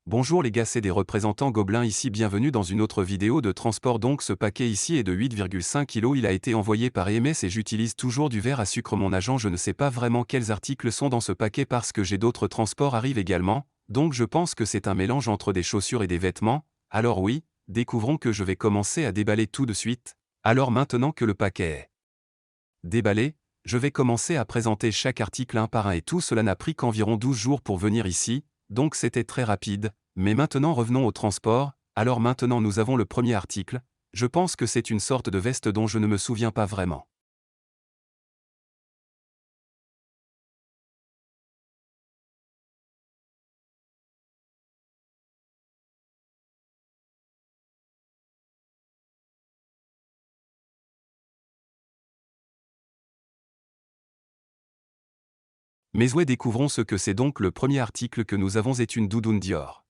Bonjour les gars, c'est des représentants gobelins ici, bienvenue dans une autre vidéo de transport. Donc ce paquet ici est de 8,5 kg, il a été envoyé par EMS et j'utilise toujours du verre à sucre. Mon agent, je ne sais pas vraiment quels articles sont dans ce paquet parce que j'ai d'autres transports arrivent également, donc je pense que c'est un mélange entre des chaussures et des vêtements. Alors oui, découvrons que je vais commencer à déballer tout de suite. Alors maintenant que le paquet est déballé, je vais commencer à présenter chaque article un par un et tout cela n'a pris qu'environ 12 jours pour venir ici, donc c'était très rapide. Mais maintenant revenons au transport. Alors maintenant nous avons le premier article, je pense que c'est une sorte de veste dont je ne me souviens pas vraiment. Mais ouais, découvrons ce que c'est. Donc le premier article que nous avons est une doudoune Dior.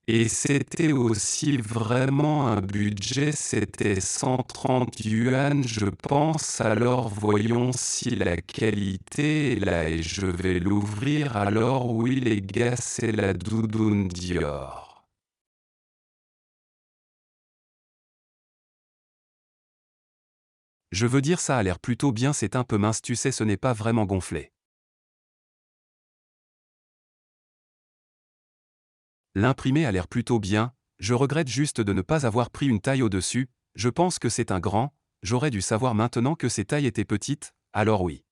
Et c'était aussi vraiment un budget, c'était 130 yuan je pense. Alors voyons si la qualité est là et je vais l'ouvrir. Alors oui les gars, c'est la doudoune Dior. Je veux dire, ça a l'air plutôt bien, c'est un peu mince, tu sais, ce n'est pas vraiment gonflé. L'imprimé a l'air plutôt bien, je regrette juste de ne pas avoir pris une taille au-dessus, je pense que c'est un grand, j'aurais dû savoir maintenant que ces tailles étaient petites, alors oui.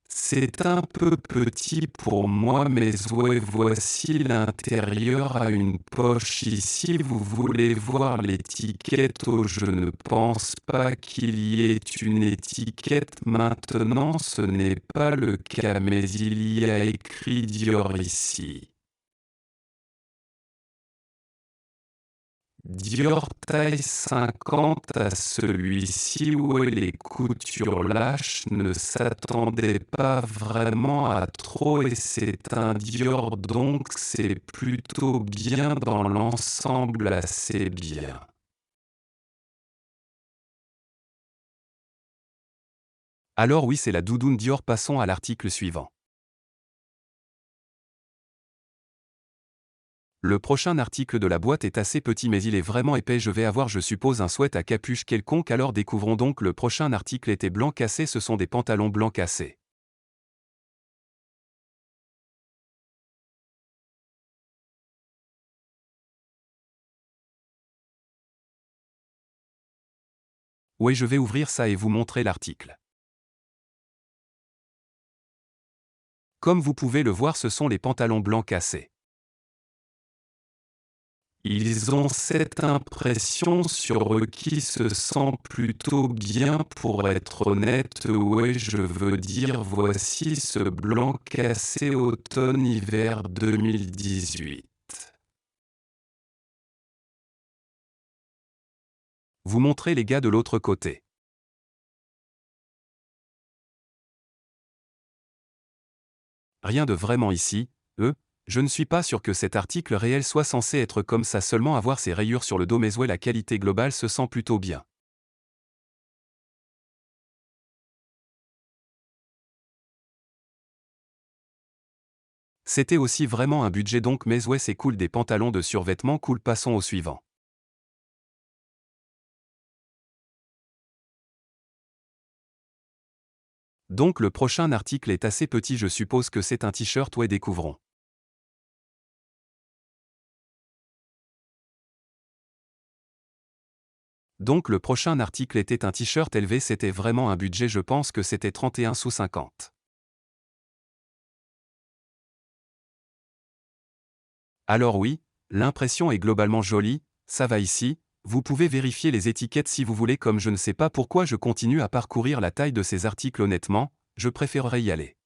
C'est un peu petit pour moi, mais ouais, voici l'intérieur a une poche ici. Vous voulez voir l'étiquette? Oh, je ne pense pas qu'il y ait une étiquette maintenant, ce n'est pas le cas, mais il y a écrit Dior ici. Dior taille 50 à celui-ci où les coutures lâches ne s'attendaient pas vraiment à trop et c'est un Dior donc c'est plutôt bien dans l'ensemble, assez bien. Alors oui, c'est la doudoune Dior, passons à l'article suivant. Le prochain article de la boîte est assez petit mais il est vraiment épais, je vais avoir je suppose un sweat à capuche quelconque. Alors découvrons donc le prochain article était blanc cassé, ce sont des pantalons blancs cassés. Oui, je vais ouvrir ça et vous montrer l'article. Comme vous pouvez le voir, ce sont les pantalons blancs cassés. Ils ont cette impression sur eux qui se sent plutôt bien pour être honnête. Ouais, je veux dire, voici ce blanc cassé automne-hiver 2018. Vous montrez les gars de l'autre côté. Rien de vraiment ici, je ne suis pas sûr que cet article réel soit censé être comme ça, seulement avoir ces rayures sur le dos, mais ouais, la qualité globale se sent plutôt bien. C'était aussi vraiment un budget donc, mais ouais, c'est cool, des pantalons de survêtement cool, passons au suivant. Donc le prochain article est assez petit, je suppose que c'est un t-shirt, ouais, découvrons. Donc le prochain article était un t-shirt élevé, c'était vraiment un budget, je pense que c'était 31 sous 50. Alors oui, l'impression est globalement jolie, ça va ici, vous pouvez vérifier les étiquettes si vous voulez, comme je ne sais pas pourquoi je continue à parcourir la taille de ces articles, honnêtement, je préférerais y aller.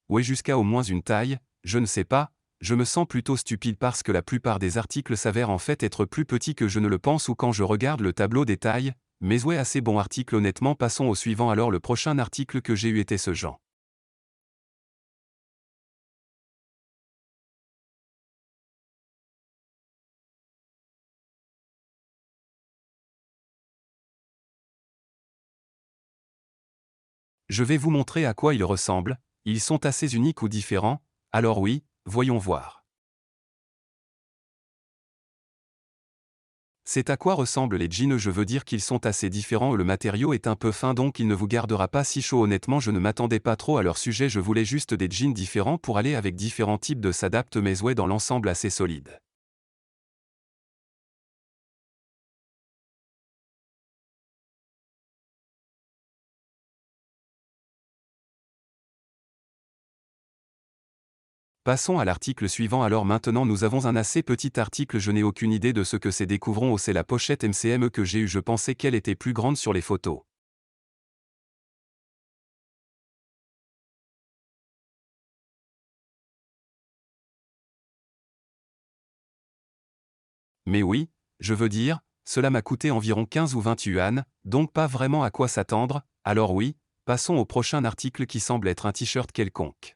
Ouais, jusqu'à au moins une taille, je ne sais pas, je me sens plutôt stupide parce que la plupart des articles s'avèrent en fait être plus petits que je ne le pense ou quand je regarde le tableau des tailles, mais ouais, assez bon article, honnêtement, passons au suivant. Alors le prochain article que j'ai eu était ce genre. Je vais vous montrer à quoi ils ressemblent, ils sont assez uniques ou différents, alors oui, voyons voir. C'est à quoi ressemblent les jeans, je veux dire qu'ils sont assez différents, le matériau est un peu fin donc il ne vous gardera pas si chaud, honnêtement je ne m'attendais pas trop à leur sujet, je voulais juste des jeans différents pour aller avec différents types de s'adaptent mais ouais dans l'ensemble assez solide. Passons à l'article suivant, alors maintenant nous avons un assez petit article, je n'ai aucune idée de ce que c'est, découvrons. Oh, c'est la pochette MCM que j'ai eue, je pensais qu'elle était plus grande sur les photos. Mais oui, je veux dire, cela m'a coûté environ 15 ou 20 yuan, donc pas vraiment à quoi s'attendre, alors oui, passons au prochain article qui semble être un t-shirt quelconque.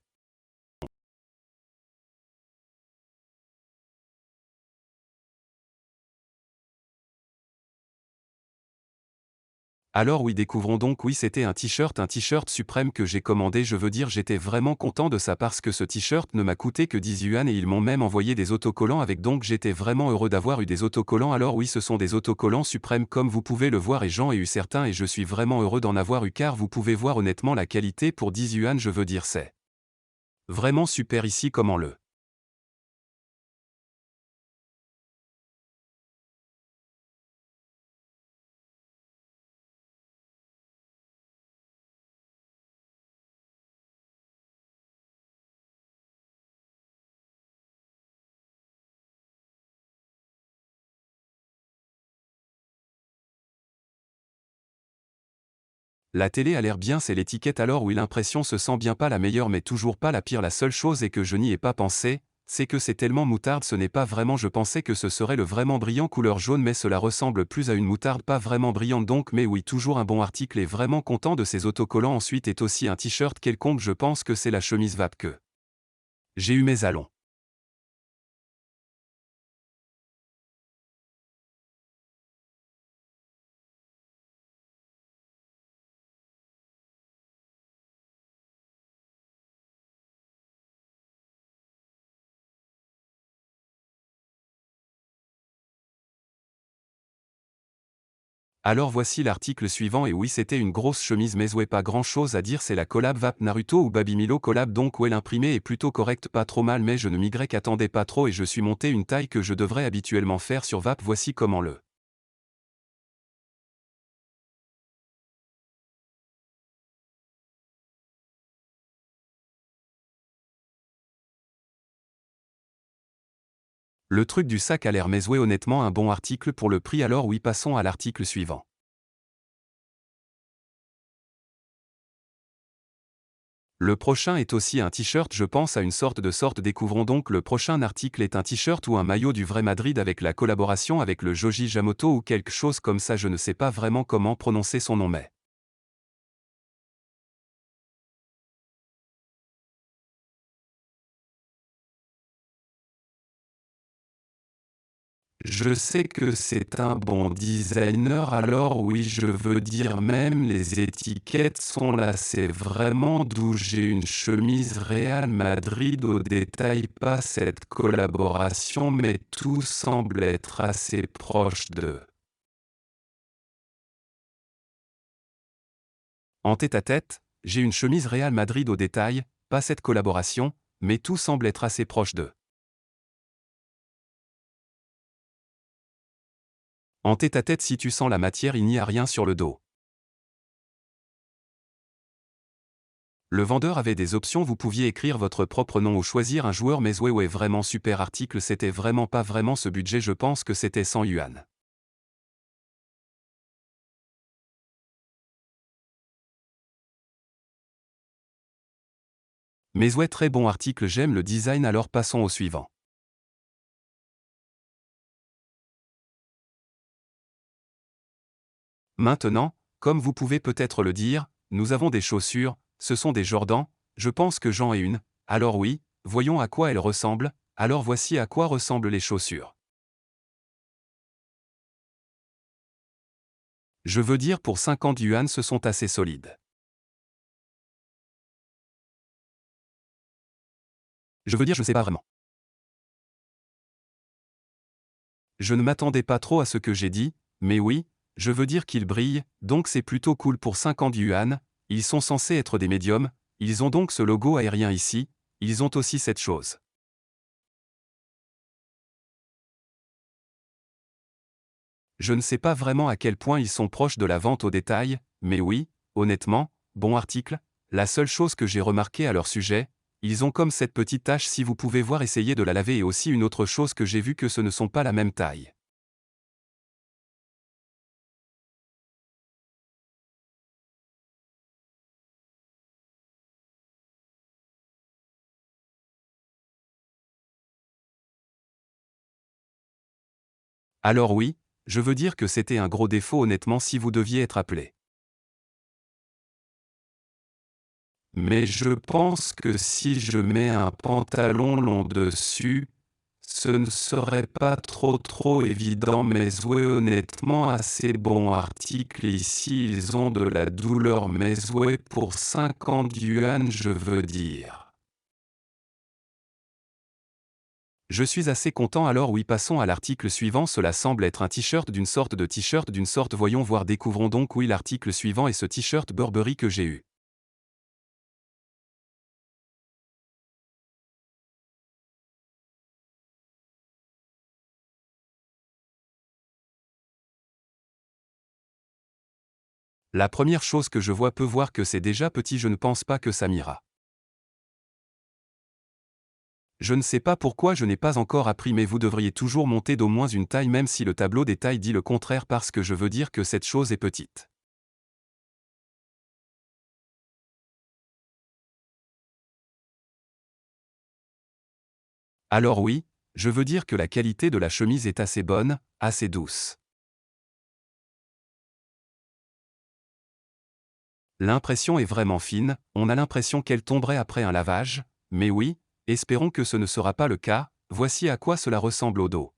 Alors oui, découvrons donc, oui, c'était un t-shirt suprême que j'ai commandé, je veux dire j'étais vraiment content de ça parce que ce t-shirt ne m'a coûté que 10 yuan et ils m'ont même envoyé des autocollants avec, donc j'étais vraiment heureux d'avoir eu des autocollants, alors oui ce sont des autocollants suprêmes comme vous pouvez le voir et j'en ai eu certains et je suis vraiment heureux d'en avoir eu car vous pouvez voir honnêtement la qualité pour 10 yuan, je veux dire c'est vraiment super ici comment le La télé a l'air bien, c'est l'étiquette, alors oui l'impression se sent bien, pas la meilleure mais toujours pas la pire, la seule chose est que je n'y ai pas pensé, c'est que c'est tellement moutarde, ce n'est pas vraiment, je pensais que ce serait le vraiment brillant couleur jaune mais cela ressemble plus à une moutarde pas vraiment brillante donc, mais oui toujours un bon article et vraiment content de ces autocollants. Ensuite est aussi un t-shirt quelconque, je pense que c'est la chemise Vape que j'ai eu mes allons. Alors voici l'article suivant et oui c'était une grosse chemise mais ouais pas grand chose à dire, c'est la collab Vape Naruto ou Baby Milo collab donc ouais l'imprimé est plutôt correct, pas trop mal mais je ne m'y attendais pas trop et je suis monté une taille que je devrais habituellement faire sur Vape, voici comment le truc du sac a l'air, mais ouais honnêtement un bon article pour le prix, alors oui passons à l'article suivant. Le prochain est aussi un t-shirt, je pense à une sorte, découvrons donc le prochain article est un t-shirt ou un maillot du vrai Madrid avec la collaboration avec le Joji Jamoto ou quelque chose comme ça, je ne sais pas vraiment comment prononcer son nom mais je sais que c'est un bon designer, alors oui je veux dire même les étiquettes sont là, c'est vraiment d'où j'ai une chemise Real Madrid au détail, pas cette collaboration mais tout semble être assez proche de. En tête-à-tête, j'ai une chemise Real Madrid au détail, pas cette collaboration, mais tout semble être assez proche de. En tête-à-tête, si tu sens la matière, il n'y a rien sur le dos. Le vendeur avait des options, vous pouviez écrire votre propre nom ou choisir un joueur, mais ouais vraiment super article, c'était vraiment pas vraiment ce budget, je pense que c'était 100 yuan. Mais ouais très bon article, j'aime le design, alors passons au suivant. Maintenant, comme vous pouvez peut-être le dire, nous avons des chaussures, ce sont des Jordan, je pense que j'en ai une, alors oui, voyons à quoi elles ressemblent, alors voici à quoi ressemblent les chaussures. Je veux dire pour 50 yuan ce sont assez solides. Je veux dire, je ne sais pas vraiment. Je ne m'attendais pas trop à ce que j'ai dit, mais oui, je veux dire qu'ils brillent, donc c'est plutôt cool pour 50 yuan, ils sont censés être des médiums, ils ont donc ce logo aérien ici, ils ont aussi cette chose. Je ne sais pas vraiment à quel point ils sont proches de la vente au détail, mais oui, honnêtement, bon article, la seule chose que j'ai remarqué à leur sujet, ils ont comme cette petite tache si vous pouvez voir essayer de la laver et aussi une autre chose que j'ai vu que ce ne sont pas la même taille. Alors oui, je veux dire que c'était un gros défaut honnêtement si vous deviez être appelé. Mais je pense que si je mets un pantalon long dessus, ce ne serait pas trop évident mais ouais honnêtement assez bon article ici ils ont de la douleur mais ouais pour 50 yuan je veux dire. Je suis assez content alors oui passons à l'article suivant cela semble être un t-shirt d'une sorte voyons voir découvrons donc oui l'article suivant est ce t-shirt Burberry que j'ai eu. La première chose que je vois peut voir que c'est déjà petit je ne pense pas que ça m'ira. Je ne sais pas pourquoi je n'ai pas encore appris mais vous devriez toujours monter d'au moins une taille même si le tableau des tailles dit le contraire parce que je veux dire que cette chose est petite. Alors oui, je veux dire que la qualité de la chemise est assez bonne, assez douce. L'impression est vraiment fine, on a l'impression qu'elle tomberait après un lavage, mais oui, espérons que ce ne sera pas le cas, voici à quoi cela ressemble au dos.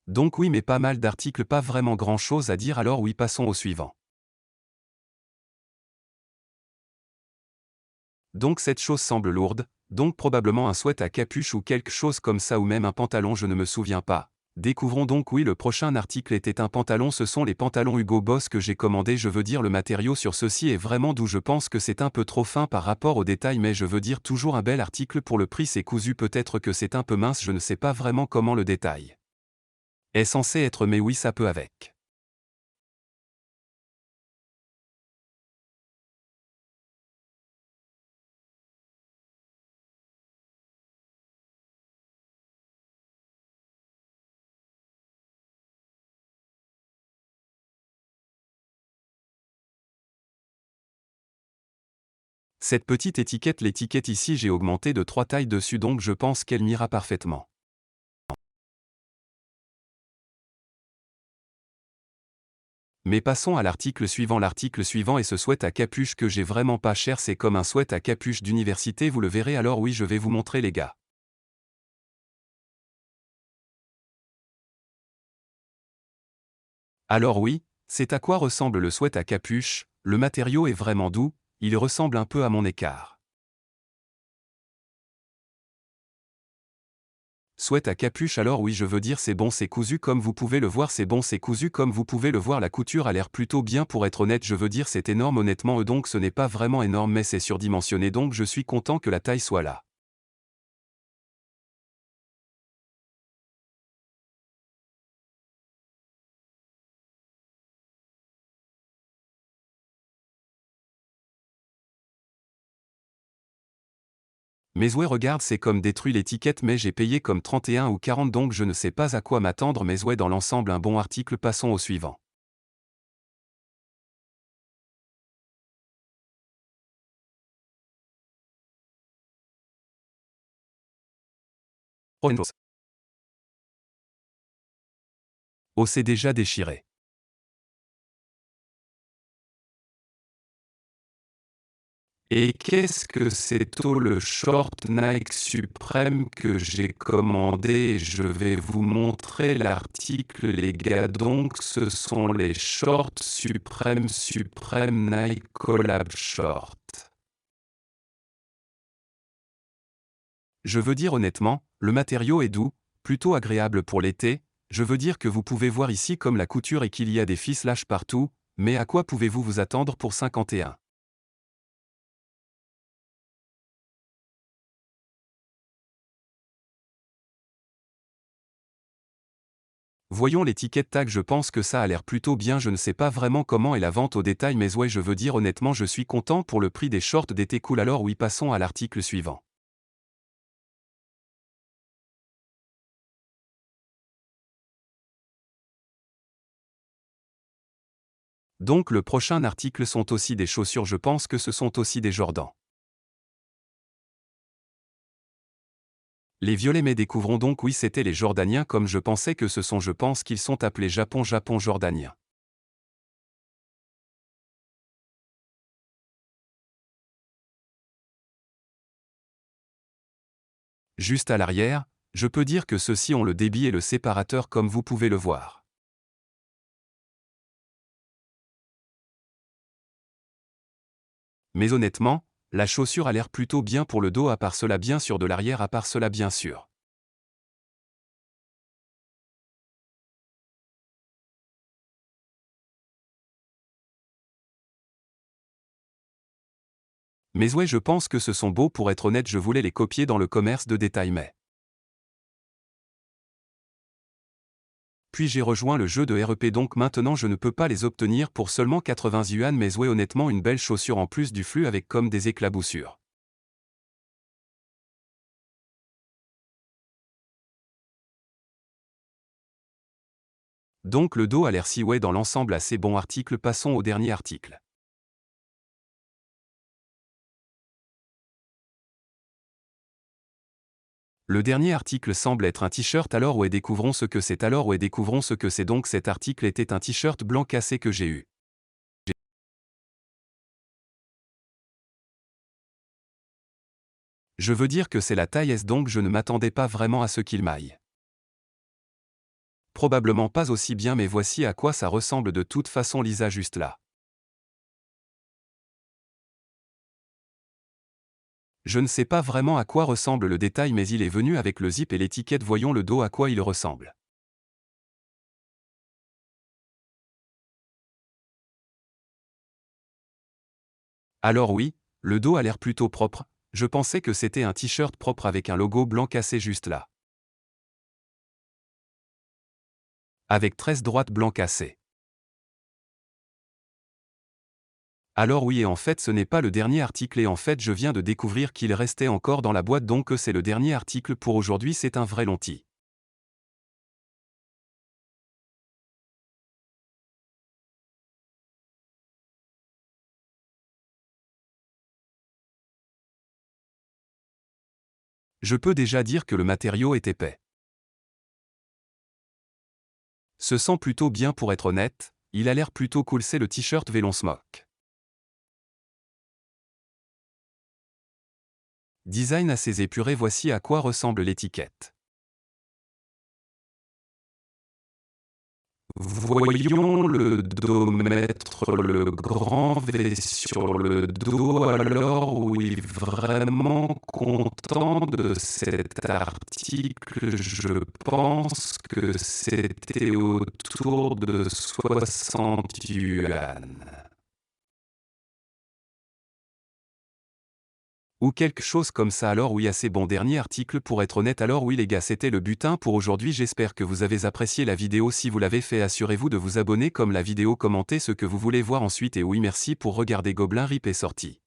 Donc oui mais pas mal d'articles pas vraiment grand chose à dire alors oui passons au suivant. Donc cette chose semble lourde, donc probablement un sweat à capuche ou quelque chose comme ça ou même un pantalon je ne me souviens pas. Découvrons donc oui le prochain article était un pantalon ce sont les pantalons Hugo Boss que j'ai commandé je veux dire le matériau sur ceci est vraiment doux je pense que c'est un peu trop fin par rapport au détail mais je veux dire toujours un bel article pour le prix c'est cousu peut-être que c'est un peu mince je ne sais pas vraiment comment le détail est censé être mais oui ça peut avec. Cette petite étiquette l'étiquette ici j'ai augmenté de 3 tailles dessus donc je pense qu'elle m'ira parfaitement. Mais passons à l'article suivant et ce sweat à capuche que j'ai vraiment pas cher c'est comme un sweat à capuche d'université vous le verrez alors oui je vais vous montrer les gars. Alors oui, c'est à quoi ressemble le sweat à capuche, le matériau est vraiment doux, il ressemble un peu à mon écart. Sweat à capuche alors oui je veux dire c'est bon c'est cousu comme vous pouvez le voir c'est bon c'est cousu comme vous pouvez le voir la couture a l'air plutôt bien pour être honnête je veux dire c'est énorme honnêtement donc ce n'est pas vraiment énorme mais c'est surdimensionné donc je suis content que la taille soit là. Mais ouais regarde c'est comme détruit l'étiquette mais j'ai payé comme 31 ou 40 donc je ne sais pas à quoi m'attendre mais ouais dans l'ensemble un bon article passons au suivant. Oh, oh c'est déjà déchiré. Et qu'est-ce que c'est le short Nike suprême que j'ai commandé? Je vais vous montrer l'article les gars, donc ce sont les shorts suprême Nike Collab Short. Je veux dire honnêtement, le matériau est doux, plutôt agréable pour l'été, je veux dire que vous pouvez voir ici comme la couture et qu'il y a des ficelages partout, mais à quoi pouvez-vous vous attendre pour 51 ? Voyons l'étiquette tag, je pense que ça a l'air plutôt bien, je ne sais pas vraiment comment est la vente au détail mais ouais, je veux dire honnêtement je suis content pour le prix des shorts d'été cool. Alors oui, passons à l'article suivant. Donc le prochain article sont aussi des chaussures, je pense que ce sont aussi des Jordan. Les violets, mais découvrons donc, oui, c'était les Jordaniens comme je pensais que ce sont, je pense qu'ils sont appelés Japon Jordaniens. Juste à l'arrière, je peux dire que ceux-ci ont le débit et le séparateur comme vous pouvez le voir. Mais honnêtement, la chaussure a l'air plutôt bien pour le dos, à part cela bien sûr, de l'arrière à part cela bien sûr. Mais ouais, je pense que ce sont beaux, pour être honnête je voulais les copier dans le commerce de détail mais. Puis j'ai rejoint le jeu de REP, donc maintenant je ne peux pas les obtenir pour seulement 80 yuan, mais ouais, honnêtement une belle chaussure en plus du flux avec comme des éclaboussures. Donc le dos a l'air si ouais, dans l'ensemble assez bon. Article, passons au dernier article. Le dernier article semble être un t-shirt, alors ouais, découvrons ce que c'est. Alors ouais, découvrons ce que c'est. Donc cet article était un t-shirt blanc cassé que j'ai eu. Je veux dire que c'est la taille S, donc je ne m'attendais pas vraiment à ce qu'il m'aille. Probablement pas aussi bien, mais voici à quoi ça ressemble de toute façon. Lisa, juste là. Je ne sais pas vraiment à quoi ressemble le détail, mais il est venu avec le zip et l'étiquette. Voyons le dos à quoi il ressemble. Alors oui, le dos a l'air plutôt propre, je pensais que c'était un t-shirt propre avec un logo blanc cassé juste là. Avec 13 droites blanc cassé. Alors oui, et en fait ce n'est pas le dernier article, et en fait je viens de découvrir qu'il restait encore dans la boîte, donc c'est le dernier article pour aujourd'hui. C'est un vrai lonti. Je peux déjà dire que le matériau est épais. Se sent plutôt bien, pour être honnête, il a l'air plutôt cool. C'est le t-shirt Vélon Smoke. Design assez épuré, voici à quoi ressemble l'étiquette. Voyons le dos, mettre le grand V sur le dos. Alors oui, vraiment content de cet article, je pense que c'était autour de 60 yuan. Ou quelque chose comme ça. Alors oui, assez bon dernier article, pour être honnête. Alors oui les gars, c'était le butin pour aujourd'hui. J'espère que vous avez apprécié la vidéo. Si vous l'avez fait, assurez-vous de vous abonner, comme la vidéo, commentez ce que vous voulez voir ensuite, et oui, merci pour regarder. Gobelin Rip est sorti.